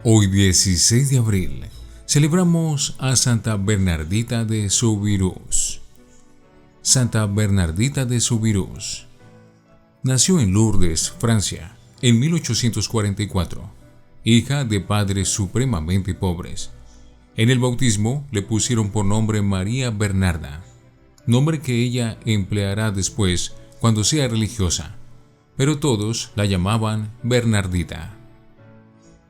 Hoy 16 de abril celebramos a Santa Bernardita de Soubirous. Santa Bernardita de Soubirous nació en Lourdes, Francia, en 1844, hija de padres supremamente pobres. En el bautismo le pusieron por nombre María Bernarda, nombre que ella empleará después cuando sea religiosa, pero todos la llamaban Bernardita.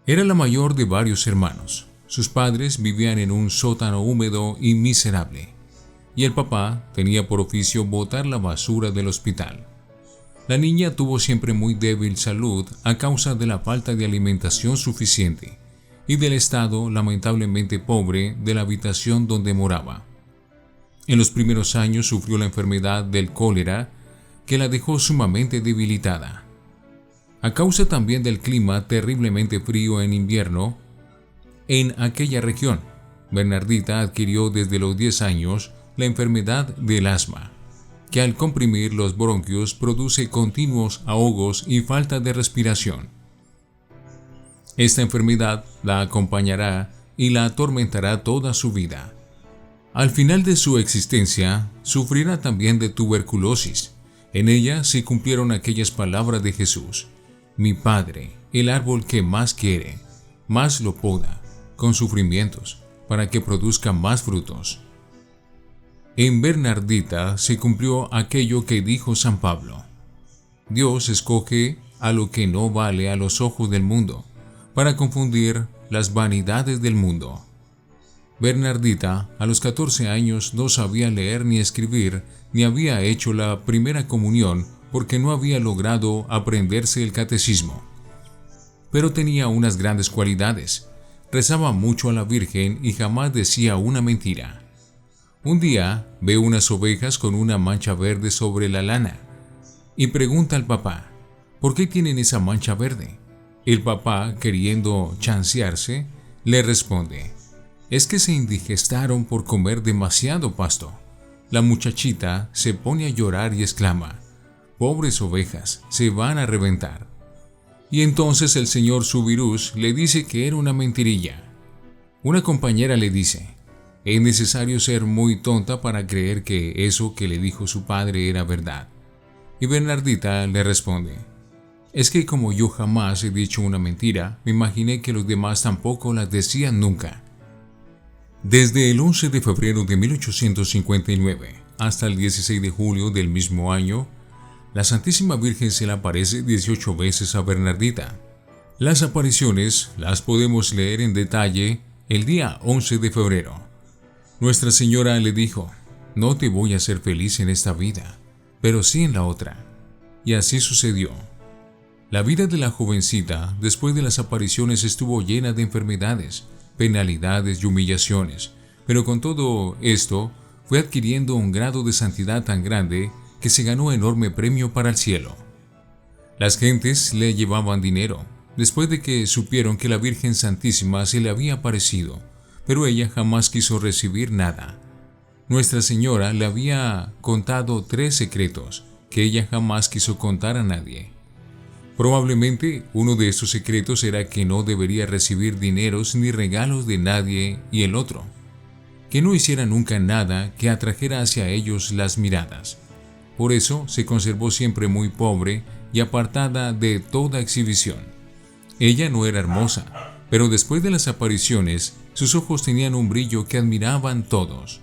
Era la mayor de varios hermanos. Sus padres vivían en un sótano húmedo y miserable, y el papá tenía por oficio botar la basura del hospital. La niña tuvo siempre muy débil salud a causa de la falta de alimentación suficiente y del estado lamentablemente pobre de la habitación donde moraba. En los primeros años sufrió la enfermedad del cólera que la dejó sumamente debilitada. A causa también del clima terriblemente frío en invierno en aquella región, Bernardita adquirió desde los 10 años la enfermedad del asma, que al comprimir los bronquios produce continuos ahogos y falta de respiración. Esta enfermedad la acompañará y la atormentará toda su vida. Al final de su existencia, sufrirá también de tuberculosis. En ella se cumplieron aquellas palabras de Jesús: mi Padre, el árbol que más quiere, más lo poda, con sufrimientos, para que produzca más frutos. En Bernardita se cumplió aquello que dijo San Pablo: Dios escoge a lo que no vale a los ojos del mundo, para confundir las vanidades del mundo. Bernardita, a los 14 años, no sabía leer ni escribir, ni había hecho la primera comunión porque no había logrado aprenderse el catecismo. Pero tenía unas grandes cualidades. Rezaba mucho a la Virgen y jamás decía una mentira. Un día ve unas ovejas con una mancha verde sobre la lana y pregunta al papá: ¿por qué tienen esa mancha verde? El papá, queriendo chancearse, le responde: es que se indigestaron por comer demasiado pasto. La muchachita se pone a llorar y exclama: pobres ovejas, se van a reventar. Y entonces el señor Soubirous le dice que era una mentirilla. Una compañera le dice: es necesario ser muy tonta para creer que eso que le dijo su padre era verdad. Y Bernardita le responde: es que como yo jamás he dicho una mentira, me imaginé que los demás tampoco las decían nunca. Desde el 11 de febrero de 1859 hasta el 16 de julio del mismo año, la Santísima Virgen se le aparece 18 veces a Bernardita. Las apariciones las podemos leer en detalle el día 11 de febrero. Nuestra Señora le dijo: no te voy a hacer feliz en esta vida, pero sí en la otra. Y así sucedió. La vida de la jovencita después de las apariciones estuvo llena de enfermedades, penalidades y humillaciones, pero con todo esto fue adquiriendo un grado de santidad tan grande que se ganó enorme premio para el cielo. Las gentes le llevaban dinero, después de que supieron que la Virgen Santísima se le había aparecido, pero ella jamás quiso recibir nada. Nuestra Señora le había contado 3 secretos que ella jamás quiso contar a nadie. Probablemente uno de estos secretos era que no debería recibir dineros ni regalos de nadie, y el otro, que no hiciera nunca nada que atrajera hacia ellos las miradas. Por eso se conservó siempre muy pobre y apartada de toda exhibición. Ella no era hermosa, pero después de las apariciones, sus ojos tenían un brillo que admiraban todos.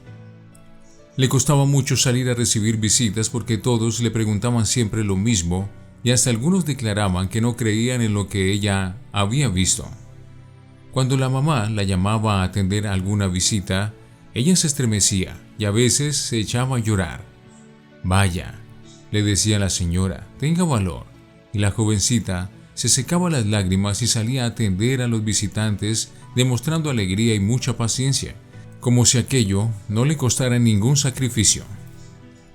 Le costaba mucho salir a recibir visitas porque todos le preguntaban siempre lo mismo, y hasta algunos declaraban que no creían en lo que ella había visto. Cuando la mamá la llamaba a atender alguna visita, ella se estremecía y a veces se echaba a llorar. Vaya, le decía la señora, tenga valor, y la jovencita se secaba las lágrimas y salía a atender a los visitantes demostrando alegría y mucha paciencia, como si aquello no le costara ningún sacrificio.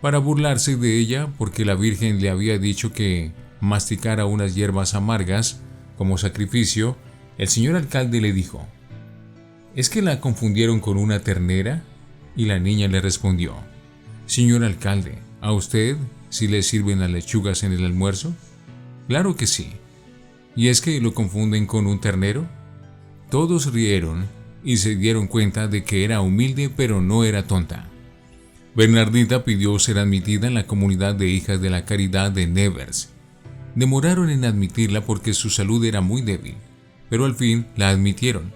Para burlarse de ella, porque la Virgen le había dicho que masticara unas hierbas amargas como sacrificio, el señor alcalde le dijo: ¿es que la confundieron con una ternera? Y la niña le respondió: señor alcalde, ¿a usted sí le sirven las lechugas en el almuerzo? Claro que sí. ¿Y es que lo confunden con un ternero? Todos rieron y se dieron cuenta de que era humilde pero no era tonta. Bernardita pidió ser admitida en la comunidad de hijas de la caridad de Nevers. Demoraron en admitirla porque su salud era muy débil, pero al fin la admitieron.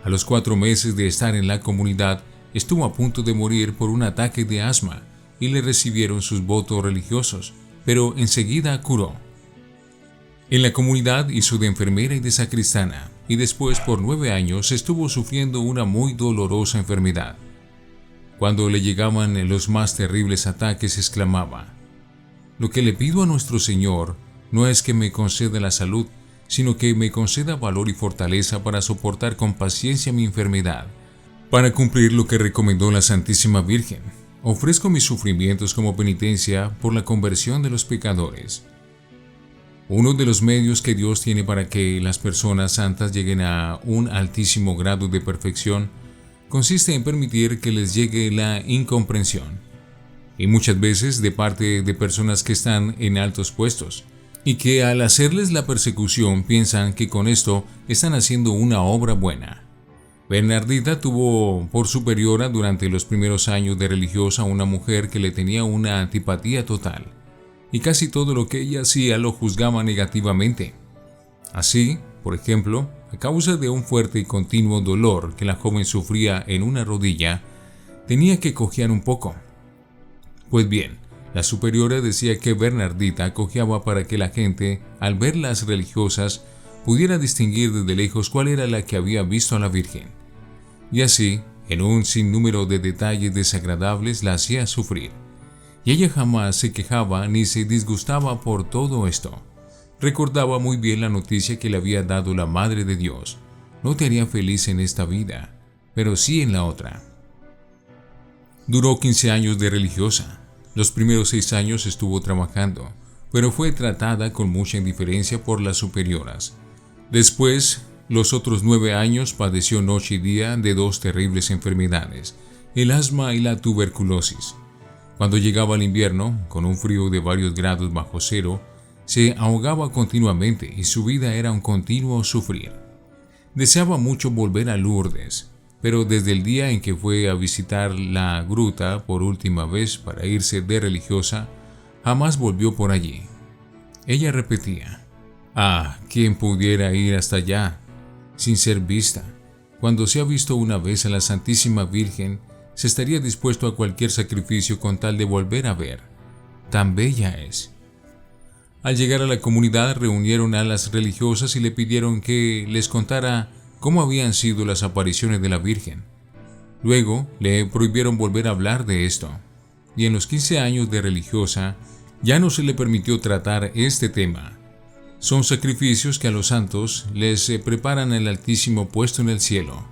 A los 4 meses de estar en la comunidad, estuvo a punto de morir por un ataque de asma y le recibieron sus votos religiosos, pero enseguida curó. En la comunidad hizo de enfermera y de sacristana, y después por 9 años estuvo sufriendo una muy dolorosa enfermedad. Cuando le llegaban los más terribles ataques, exclamaba: «Lo que le pido a nuestro Señor no es que me conceda la salud, sino que me conceda valor y fortaleza para soportar con paciencia mi enfermedad, para cumplir lo que recomendó la Santísima Virgen. Ofrezco mis sufrimientos como penitencia por la conversión de los pecadores». Uno de los medios que Dios tiene para que las personas santas lleguen a un altísimo grado de perfección consiste en permitir que les llegue la incomprensión, y muchas veces de parte de personas que están en altos puestos, y que al hacerles la persecución piensan que con esto están haciendo una obra buena. Bernardita tuvo por superiora durante los primeros años de religiosa una mujer que le tenía una antipatía total, y casi todo lo que ella hacía lo juzgaba negativamente. Así, por ejemplo, a causa de un fuerte y continuo dolor que la joven sufría en una rodilla, tenía que cojear un poco. Pues bien, la superiora decía que Bernardita cojeaba para que la gente, al ver las religiosas, pudiera distinguir desde lejos cuál era la que había visto a la Virgen. Y así, en un sinnúmero de detalles desagradables, la hacía sufrir. Y ella jamás se quejaba ni se disgustaba por todo esto. Recordaba muy bien la noticia que le había dado la Madre de Dios: «No te haría feliz en esta vida, pero sí en la otra». Duró 15 años de religiosa. Los primeros 6 años estuvo trabajando, pero fue tratada con mucha indiferencia por las superioras. Después, los otros 9 años padeció noche y día de 2 terribles enfermedades, el asma y la tuberculosis. Cuando llegaba el invierno, con un frío de varios grados bajo cero, se ahogaba continuamente y su vida era un continuo sufrir. Deseaba mucho volver a Lourdes, pero desde el día en que fue a visitar la gruta por última vez para irse de religiosa, jamás volvió por allí. Ella repetía: «Ah, ¿quién pudiera ir hasta allá sin ser vista? Cuando se ha visto una vez a la Santísima Virgen, se estaría dispuesto a cualquier sacrificio con tal de volver a ver. Tan bella es». Al llegar a la comunidad, reunieron a las religiosas y le pidieron que les contara cómo habían sido las apariciones de la Virgen. Luego le prohibieron volver a hablar de esto, y en los 15 años de religiosa ya no se le permitió tratar este tema. Son sacrificios que a los santos les preparan el altísimo puesto en el cielo.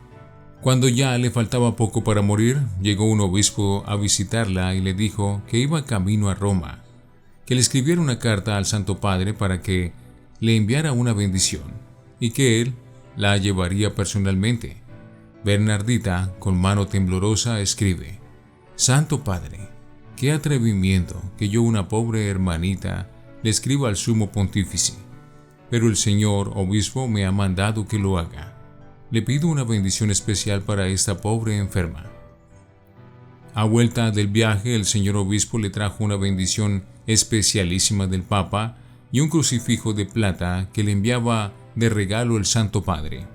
Cuando ya le faltaba poco para morir, llegó un obispo a visitarla y le dijo que iba camino a Roma, que le escribiera una carta al Santo Padre para que le enviara una bendición, y que él la llevaría personalmente. Bernardita, con mano temblorosa, escribe: «Santo Padre, qué atrevimiento que yo, una pobre hermanita, le escriba al sumo pontífice, pero el señor obispo me ha mandado que lo haga. Le pido una bendición especial para esta pobre enferma». A vuelta del viaje, el señor obispo le trajo una bendición especialísima del Papa y un crucifijo de plata que le enviaba de regalo el Santo Padre.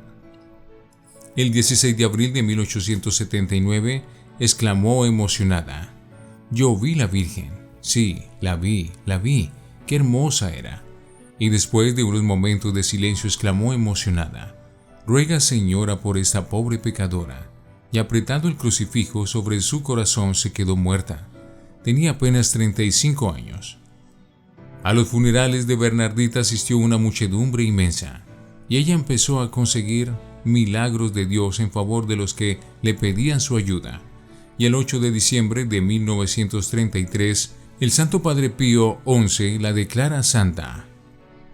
El 16 de abril de 1879 exclamó emocionada: «Yo vi la Virgen, sí, la vi, qué hermosa era». Y después de unos momentos de silencio exclamó emocionada: «Ruega, Señora, por esta pobre pecadora», y apretando el crucifijo sobre su corazón se quedó muerta. Tenía apenas 35 años. A los funerales de Bernardita asistió una muchedumbre inmensa, y ella empezó a conseguir milagros de Dios en favor de los que le pedían su ayuda. Y el 8 de diciembre de 1933, el Santo Padre Pío XI la declara santa.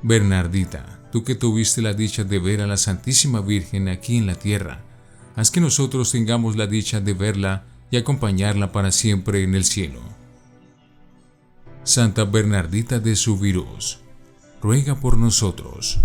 Bernardita, tú que tuviste la dicha de ver a la Santísima Virgen aquí en la tierra, haz que nosotros tengamos la dicha de verla y acompañarla para siempre en el cielo. Santa Bernardita de Soubirous, ruega por nosotros.